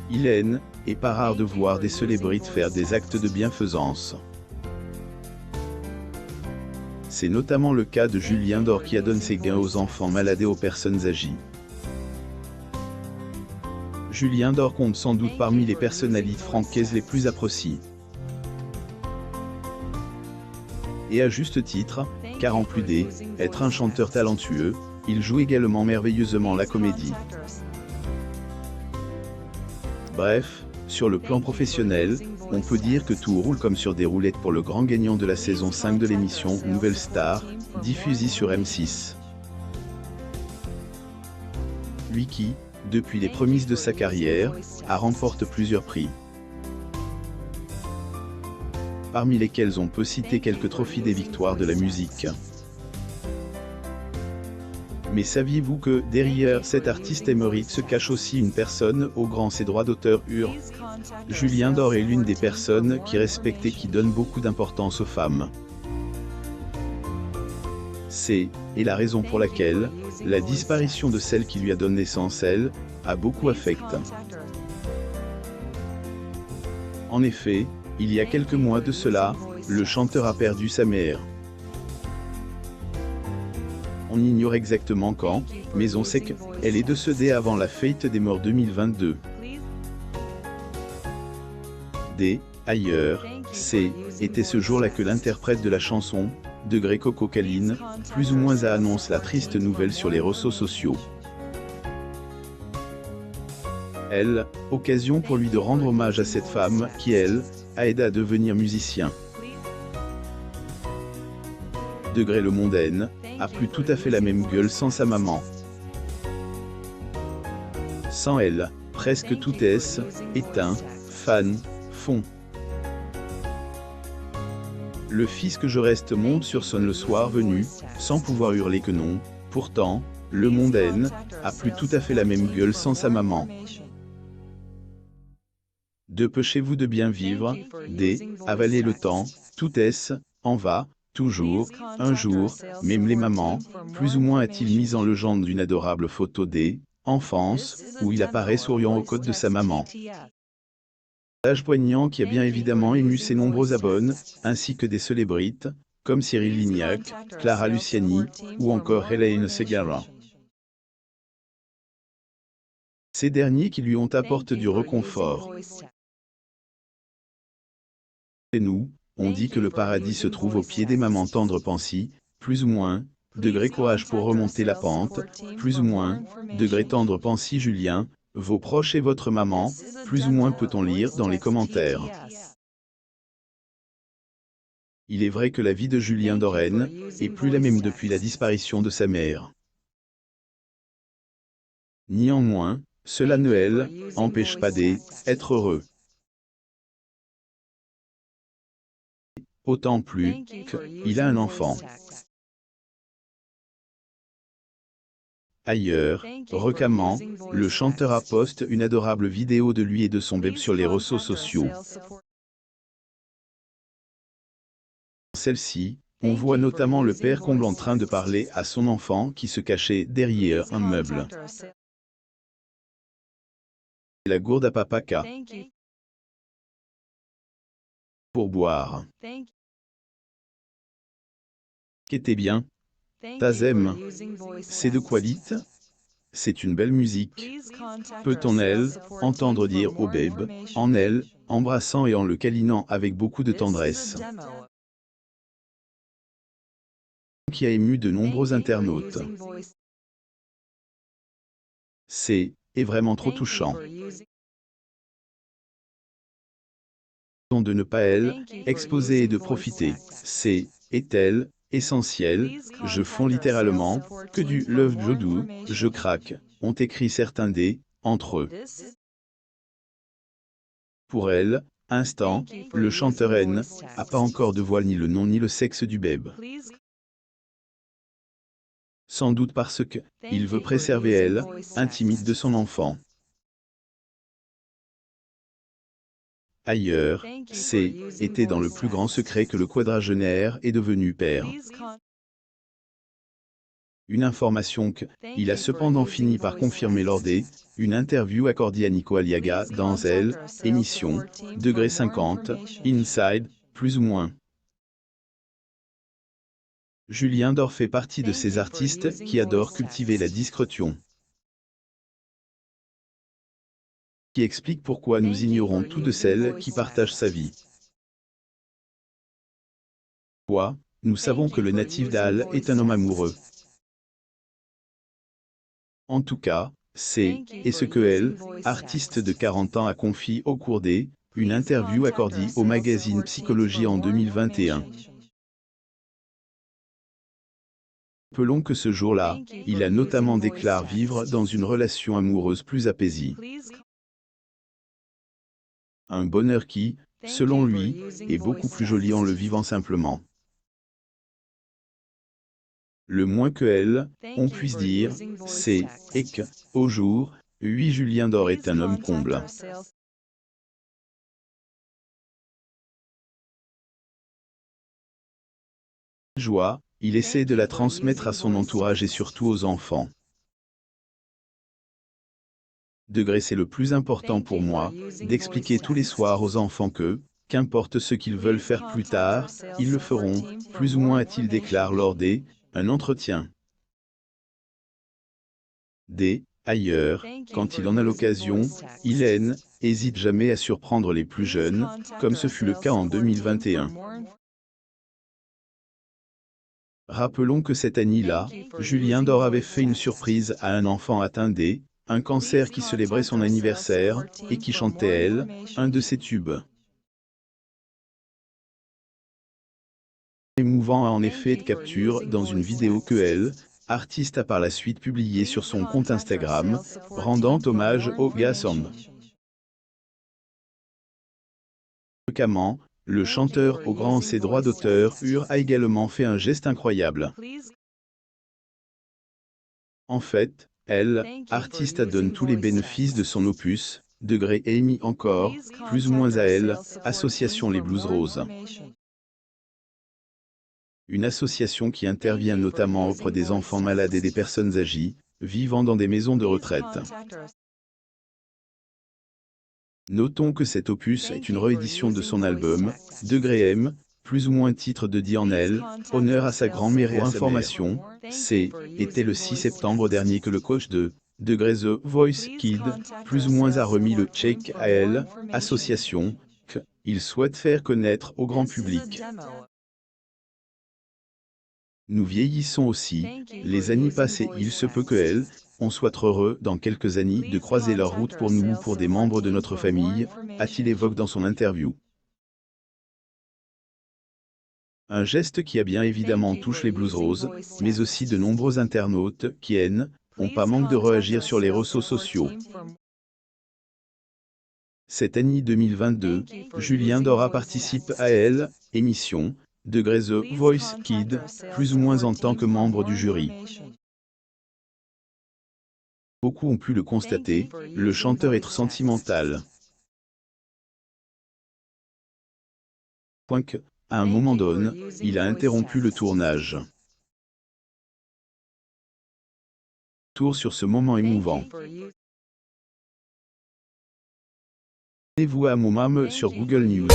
Il est pas rare de voir des célébrités faire des actes de bienfaisance. C'est notamment le cas de Julien Doré qui donne ses gains aux enfants malades et aux personnes âgées. Julien Doré compte sans doute parmi les personnalités françaises les plus appréciées. Et à juste titre, car en plus d'être un chanteur talentueux, il joue également merveilleusement la comédie. Bref, sur le plan professionnel, on peut dire que tout roule comme sur des roulettes pour le grand gagnant de la saison 5 de l'émission Nouvelle Star, diffusée sur M6. Lui qui, depuis les prémices de sa carrière, a remporté plusieurs prix. Parmi lesquels on peut citer quelques trophées des victoires de la musique. Mais saviez-vous que, derrière cet artiste émérite se cache aussi une personne aux grands ses droits d'auteur Julien Doré est l'une des personnes qui respecte et qui donne beaucoup d'importance aux femmes. C'est la raison pour laquelle la disparition de celle qui lui a donné naissance, elle, a beaucoup affecté. En effet, il y a quelques mois de cela, le chanteur a perdu sa mère. On ignore exactement quand, mais on sait qu'elle est décédée avant la fête des morts 2022. Ailleurs, était ce jour-là que l'interprète de la chanson, de Greco Cocaline, plus ou moins a annoncé la triste nouvelle sur les réseaux sociaux. Occasion pour lui de rendre hommage à cette femme qui, elle, a aidé à devenir musicien. Degré le mondaine, a plus tout à fait la même gueule sans sa maman. Sans elle, presque tout est éteint, fan, fond. Le fils que je reste monte sur son le soir venu, sans pouvoir hurler que non, pourtant, le mondaine, a plus tout à fait la même gueule sans sa maman. Dépêchez-vous de bien vivre, avaler le temps, tout est, en va, toujours, un jour, même les mamans, plus ou moins a-t-il mis en légende d'une adorable photo enfance, où il apparaît souriant aux côtes de sa maman. Message poignant qui a bien évidemment ému ses nombreux abonnés, ainsi que des célébrités, comme Cyril Lignac, Clara Luciani, ou encore Hélène Ségara. Ces derniers qui lui ont apporté du réconfort. Et nous, on dit que le paradis se trouve au pied des mamans tendres pensies, plus ou moins, degré courage pour remonter la pente, plus ou moins, degré tendre pensée Julien, vos proches et votre maman, plus ou moins peut-on lire dans les commentaires. Il est vrai que la vie de Julien Doré est plus la même depuis la disparition de sa mère. Néanmoins, cela ne empêche pas d'être heureux. Autant plus qu'il a un enfant. Ailleurs, récemment, le chanteur a posté une adorable vidéo de lui et de son bébé sur les réseaux sociaux. Dans celle-ci, on voit notamment le père comble en train de parler à son enfant qui se cachait derrière un meuble. La gourde à papa K. Pour boire. Qu'était bien. Tazem. C'est de qualité. C'est une belle musique. Peut-on entendre dire au bébé, en embrassant et en le câlinant avec beaucoup de tendresse. Qui a ému de nombreux internautes. Est vraiment trop touchant. De ne pas exposer et de profiter. Est-elle essentiel, je fonds littéralement, que du love jodou, je craque, ont écrit certains entre eux. Pour elle, instant, le chanteur a pas encore de voile ni le nom ni le sexe du bébé. Sans doute parce que il veut préserver intimité de son enfant. Ailleurs, était dans le plus grand secret que le quadragénaire est devenu père. Une information qu'il a cependant fini par confirmer lors une interview accordée à Nico Aliaga dans Elle, émission, degré 50, Inside, plus ou moins. Julien Dore fait partie de ces artistes qui adorent cultiver la discrétion. Qui explique pourquoi nous ignorons tout de celle qui partage sa vie. Nous savons que le natif d'Al est un homme amoureux. En tout cas, c'est ce que elle, artiste de 40 ans, a confié au cours une interview accordée au magazine Psychologie en 2021. Rappelons que ce jour-là, il a notamment déclaré vivre dans une relation amoureuse plus apaisée. Un bonheur qui, selon lui, est beaucoup plus joli en le vivant simplement. Le moins que elle, on puisse dire, c'est que, au jour, 8 Julien Dore est un homme comble. Joie, il essaie de la transmettre à son entourage et surtout aux enfants. Degré, c'est le plus important pour moi, d'expliquer tous les soirs aux enfants que, qu'importe ce qu'ils veulent faire plus tard, ils le feront, plus ou moins, a-t-il déclaré lors un entretien. Ailleurs, quand il en a l'occasion, il n'hésite jamais à surprendre les plus jeunes, comme ce fut le cas en 2021. Rappelons que cette année-là, Julien Dore avait fait une surprise à un enfant atteint un cancer qui célébrait son anniversaire, et qui chantait un de ses tubes. Émouvant a en effet été capturé dans une vidéo que artiste a par la suite publiée sur son compte Instagram, rendant hommage au garçon. Fréquemment, le chanteur au grand ses droits d'auteur a également fait un geste incroyable. En fait, artiste donne tous les bénéfices de son opus, degré émis encore, plus ou moins à association Les Blues Roses. Une association qui intervient notamment auprès des enfants malades et des personnes âgées, vivant dans des maisons de retraite. Notons que cet opus est une réédition de son album, Degré M, plus ou moins titre de dit en honneur à sa grand-mère et à sa information, était le 6 septembre dernier que le coach de Degré The Voice Kid, plus ou moins a remis le chèque à association, qu'il souhaite faire connaître au grand public. Nous vieillissons aussi, les années passées, il se peut que on soit heureux dans quelques années de croiser leur route pour nous ou pour des membres de notre famille, a-t-il évoqué dans son interview. Un geste qui a bien évidemment touché les Blues Roses, mais aussi de nombreux internautes qui ont pas manqué de réagir sur les réseaux sociaux. Cette année 2022, Julien Dore participe à émission, Degré The Voice Kid, plus ou moins en tant que membre du jury. Beaucoup ont pu le constater, le chanteur est sentimental. À un moment donné, il a interrompu le tournage. Tour sur ce moment émouvant. Abonnez-vous à mon mam sur Google News.